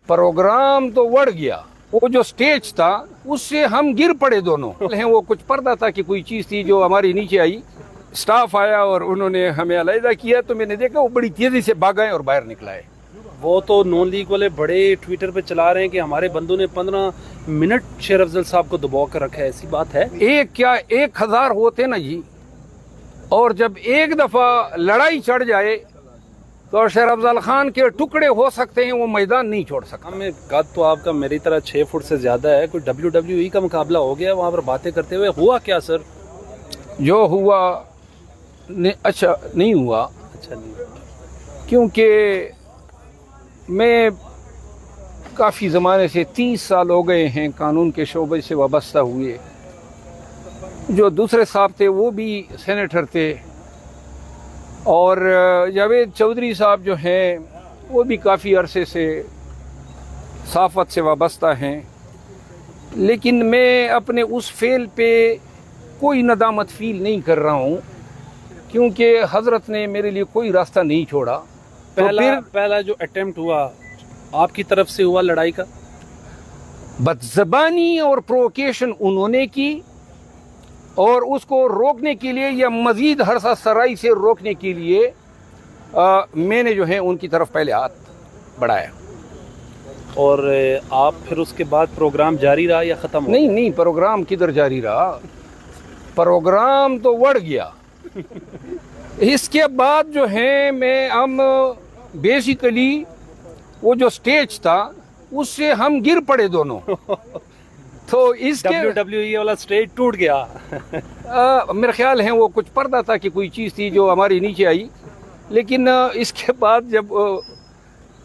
Programme तो बढ़ गया, वो जो स्टेज था उससे हम गिर पड़े दोनों हैं। वो कुछ पर्दा था कि कोई चीज़ थी जो हमारी नीचे आई, स्टाफ आया और उन्होंने हमें अलहदा किया, तो मैंने देखा वो बड़ी तेज़ी से भागा और बाहर निकला है। वो तो नॉन लीग वाले बड़े ट्विटर पे चला रहे हैं कि हमारे बंदों ने 15 मिनट शेर अफजल साहब को दबा कर रखा है, ऐसी बात है? एक क्या 1000 होते ना जी, और जब एक दफ़ा लड़ाई चढ़ जाए तो शेर अफजल खान के टुकड़े हो सकते हैं, वो मैदान नहीं छोड़ सकता। हमें कद तो आपका मेरी तरह 6 फुट से ज़्यादा है, कोई WWE का मुकाबला हो गया वहाँ पर बातें करते हुए, हुआ क्या सर? जो हुआ अच्छा नहीं हुआ, अच्छा नहीं हुआ। क्योंकि मैं काफ़ी ज़माने से 30 साल हो गए हैं कानून के शोबे से वाबस्ता हुए। जो दूसरे साहब थे वो भी सेनेटर थे, और जावेद चौधरी साहब जो हैं वो भी काफ़ी अरसे से सहाफ़त से वाबस्ता हैं। लेकिन मैं अपने उस फेल पे कोई नदामत फील नहीं कर रहा हूँ, क्योंकि हज़रत ने मेरे लिए कोई रास्ता नहीं छोड़ा। पहला जो अटेम्प्ट हुआ आपकी तरफ से हुआ लड़ाई का, बदज़बानी और प्रोवोकेशन उन्होंने की, और उसको रोकने के लिए या मज़ीद हरसा सराई से रोकने के लिए मैंने जो है उनकी तरफ पहले हाथ बढ़ाया। और आप फिर उसके बाद प्रोग्राम जारी रहा या ख़त्म हो? नहीं, प्रोग्राम किधर जारी रहा, प्रोग्राम तो बढ़ गया। इसके बाद जो है हम बेसिकली वो जो स्टेज था उससे हम गिर पड़े दोनों। तो इसके WWE वाला स्टेज टूट गया। मेरा ख्याल है वो कुछ पर्दा था कि कोई चीज़ थी जो हमारी नीचे आई। लेकिन इसके बाद जब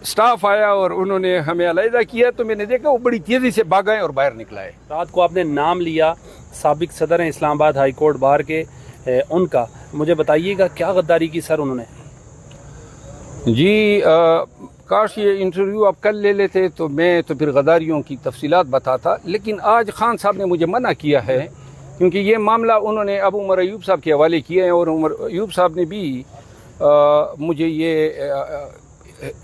स्टाफ आया और उन्होंने हमें अलहदा किया, तो मैंने देखा वो बड़ी तेज़ी से भागा और बाहर निकला है। रात को आपने नाम लिया साबिक सदर हैं इस्लामाबाद हाई कोर्ट बार के, उनका मुझे बताइएगा क्या गद्दारी की सर उन्होंने? जी काश ये इंटरव्यू आप कल ले लेते तो मैं तो फिर गद्दारियों की तफसीलात बताता, लेकिन आज खान साहब ने मुझे मना किया है, क्योंकि ये मामला उन्होंने अबू उमर अयूब साहब के हवाले किया है, और उमर अयूब साहब ने भी मुझे ये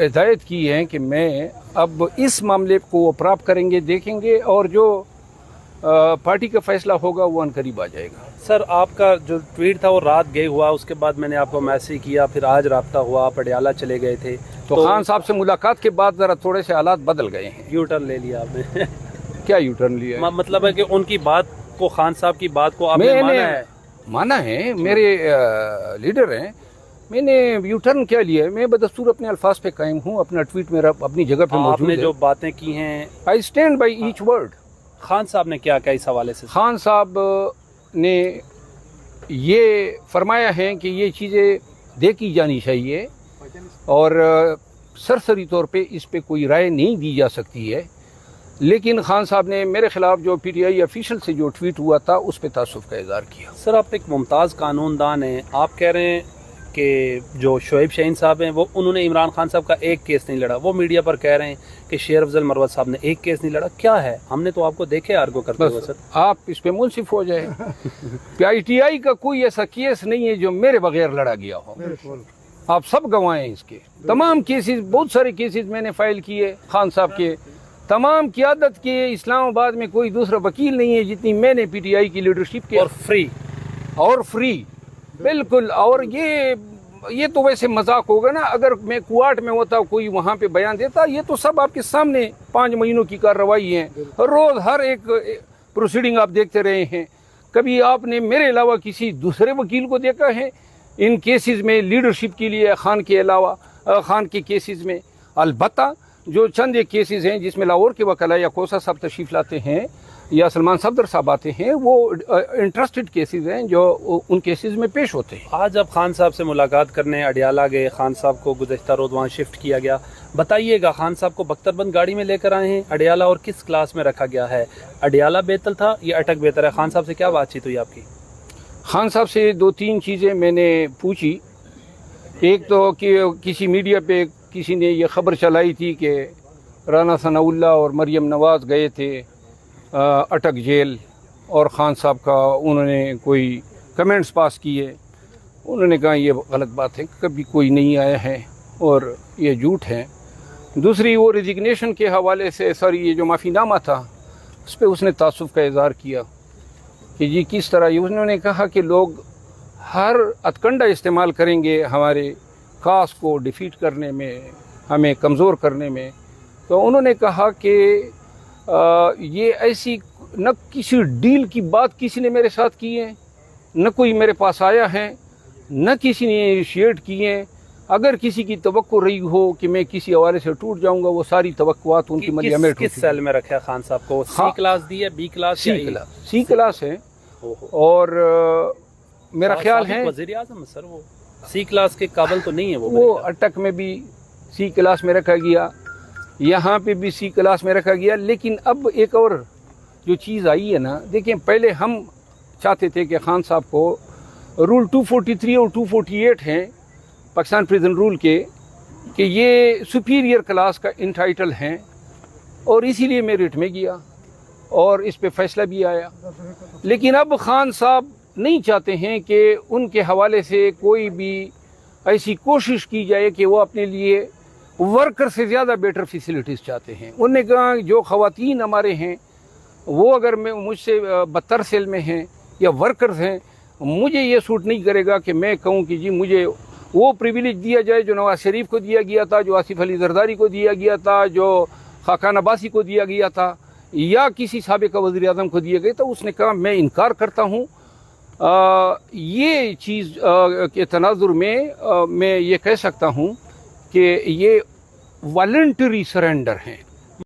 हिदायत की है कि मैं अब इस मामले को वो प्राप्त करेंगे, देखेंगे, और जो पार्टी का फैसला होगा वो अनकरीब आ जाएगा। सर आपका जो ट्वीट था वो रात गए हुआ, उसके बाद मैंने आपको मैसेज किया, फिर आज राब्ता हुआ, आप अडियाला चले गए थे, तो खान साहब से मुलाकात के बाद ज़रा थोड़े से हालात बदल गए हैं। यू टर्न ले लिया आपने? क्या यू टर्न लिया? मतलब है कि उनकी बात को, खान साहब की बात को आपने माना है, मेरे लीडर हैं, मैंने यू टर्न क्या लिया है? मैं बदस्तूर अपने अल्फाज पे कायम हूँ, अपना ट्वीट मेरा अपनी जगह पे मौजूद है। आपने जो बातें की हैं, I stand by each word. Khan साहब ने क्या कहा इस हवाले से? खान साहब ने ये फरमाया है कि ये चीज़ें देखी जानी चाहिए, और सरसरी तौर पे इस पे कोई राय नहीं दी जा सकती है। लेकिन खान साहब ने मेरे ख़िलाफ़ जो PTI ऑफिशियल से जो ट्वीट हुआ था उस पे तासुफ का इज़हार किया। सर आप एक मुमताज़ कानूनदान हैं, आप कह रहे हैं कि जो शोएब शाहीन साहब हैं वो उन्होंने इमरान खान साहब का एक केस नहीं लड़ा, वो मीडिया पर कह रहे हैं कि शेर अफजल मरवत साहब ने एक केस नहीं लड़ा। क्या है, हमने तो आपको देखे आर्गो करते हुए। सर आप इस पे मुंसिफ हो जाए। PTI का कोई ऐसा केस नहीं है जो मेरे बगैर लड़ा गया हो, आप सब गवाह हैं इसके। तमाम केसेस, बहुत सारे केसेस मैंने फाइल किए खान साहब के, तमाम क़ियादत के। इस्लामाबाद में कोई दूसरा वकील नहीं है जितनी मैंने PTI की लीडरशिप के। और फ्री बिल्कुल। और ये तो वैसे मजाक होगा ना, अगर मैं कुआट में होता कोई वहाँ पे बयान देता, ये तो सब आपके सामने 5 महीनों की कार्रवाई है, रोज़ हर एक प्रोसीडिंग आप देखते रहे हैं। कभी आपने मेरे अलावा किसी दूसरे वकील को देखा है इन केसेस में लीडरशिप के लिए, खान के अलावा खान के केसेस में? अलबत्ता जो चंद एक केसेस हैं जिसमें लाहौर के वकला या कोसा साहब तशरीफ़ लाते हैं या सलमान सफदर साहब आते हैं, वो इंटरेस्टेड केसेस हैं जो उन केसेस में पेश होते हैं। आज आप खान साहब से मुलाकात करने अडियाला गए, खान साहब को गुज़श्ता रोज़ वहाँ शिफ्ट किया गया, बताइएगा खान साहब को बख्तरबंद गाड़ी में लेकर आए हैं अडियाला, और किस क्लास में रखा गया है? अडियाला बेहतर था या अटक बेहतर है? खान साहब से क्या बातचीत हुई आपकी? खान साहब से 2-3 चीज़ें मैंने पूछी। एक तो कि किसी मीडिया पे किसी ने ये ख़बर चलाई थी कि राना सनाउल्लाह और मरियम नवाज़ गए थे अटक जेल, और ख़ान साहब का उन्होंने कोई कमेंट्स पास किए। उन्होंने कहा ये गलत बात है, कभी कोई नहीं आया है और ये झूठ है। दूसरी वो रिजिग्नेशन के हवाले से सॉरी ये जो माफ़ीनामा था उस पर उसने तासुफ़ का इज़हार किया कि जी किस तरह ये उन्होंने कहा कि लोग हर अतकंडा इस्तेमाल करेंगे हमारे कास को डिफीट करने में, हमें कमज़ोर करने में। तो उन्होंने कहा कि ये ऐसी न किसी डील की बात किसी ने मेरे साथ की है, न कोई मेरे पास आया है, न किसी ने इनिशिएट किए हैं। अगर किसी की तवक्को रही हो कि मैं किसी हवाले से टूट जाऊंगा, वो सारी तवक्कुआत उनकी मलिया में किस सेल में रखा है खान साहब को? सी क्लास दी है, बी क्लास? सी क्लास है। और मेरा ख्याल है वज़ीर आज़म सर वो सी क्लास के काबिल तो नहीं है वो अटक में भी सी क्लास में रखा गया, यहाँ पे भी सी क्लास में रखा गया। लेकिन अब एक और जो चीज़ आई है ना, देखिए पहले हम चाहते थे कि खान साहब को रूल 243 और 248 हैं पाकिस्तान प्रिजन रूल के कि ये सुपीरियर क्लास का इंटाइटल हैं, और इसीलिए मेरिट में गया और इस पे फैसला भी आया। लेकिन अब खान साहब नहीं चाहते हैं कि उनके हवाले से कोई भी ऐसी कोशिश की जाए कि वो अपने लिए वर्कर से ज़्यादा बेटर फैसिलिटीज़ चाहते हैं। उन्होंने कहा जो ख़वातीन हमारे हैं वो अगर मैं मुझसे बदतर सेल में हैं या वर्कर्स हैं, मुझे ये सूट नहीं करेगा कि मैं कहूँ कि जी मुझे वो प्रिविलेज दिया जाए जो नवाज शरीफ को दिया गया था, जो आसिफ अली जरदारी को दिया गया था, जो खाकान अब्बासी को दिया गया था, या किसी साबिक़ा वज़ीर आज़म को दिया गया। तो उसने कहा मैं इनकार करता हूँ। ये चीज़ के तनाजुर में मैं ये कह सकता हूँ कि ये वॉलंटरी सरेंडर हैं।